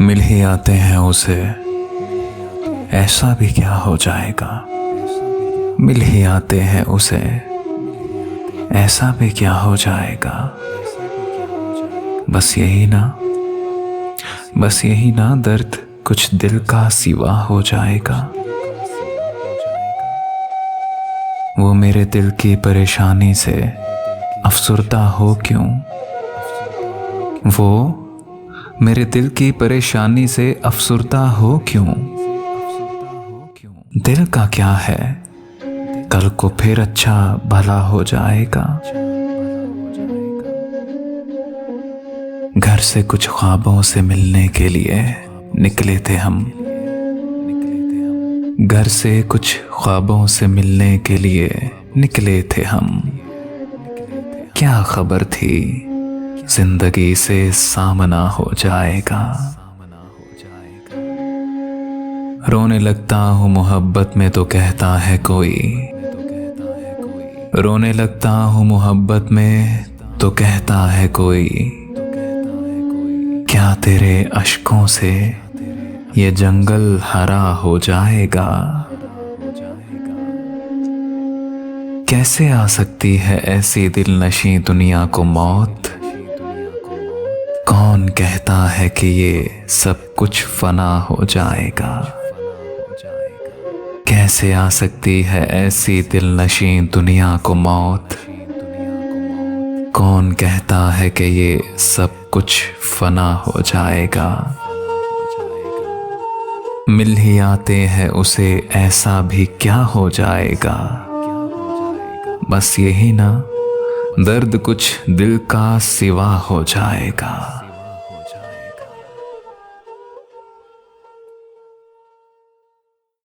मिल ही आते हैं उसे, ऐसा भी क्या हो जाएगा। मिल ही आते हैं उसे, ऐसा भी क्या हो जाएगा। बस यही ना दर्द कुछ दिल का सिवा हो जाएगा। वो मेरे दिल की परेशानी से अफसुर्दा हो क्यों, वो मेरे दिल की परेशानी से अफसुर्दा हो क्यों। दिल का क्या है, कल को फिर अच्छा भला हो जाएगा। घर से कुछ ख्वाबों से मिलने के लिए निकले थे हम, घर से कुछ ख्वाबों से मिलने के लिए निकले थे हम। क्या खबर थी जिंदगी से सामना हो जाएगा। रोने लगता हूँ मोहब्बत में तो कहता है कोई, रोने लगता हूँ मोहब्बत में तो कहता है कोई। क्या तेरे अश्कों से ये जंगल हरा हो जाएगा। कैसे आ सकती है ऐसी दिल नशी दुनिया को मौत। कौन कहता है कि ये सब कुछ फना हो जाएगा। कैसे आ सकती है ऐसी दिल नशी दुनिया को मौत। कौन कहता है कि ये सब कुछ फना हो जाएगा। मिल ही आते हैं उसे, ऐसा भी क्या हो जाएगा। बस यही ना दर्द कुछ दिल का सिवा हो जाएगा।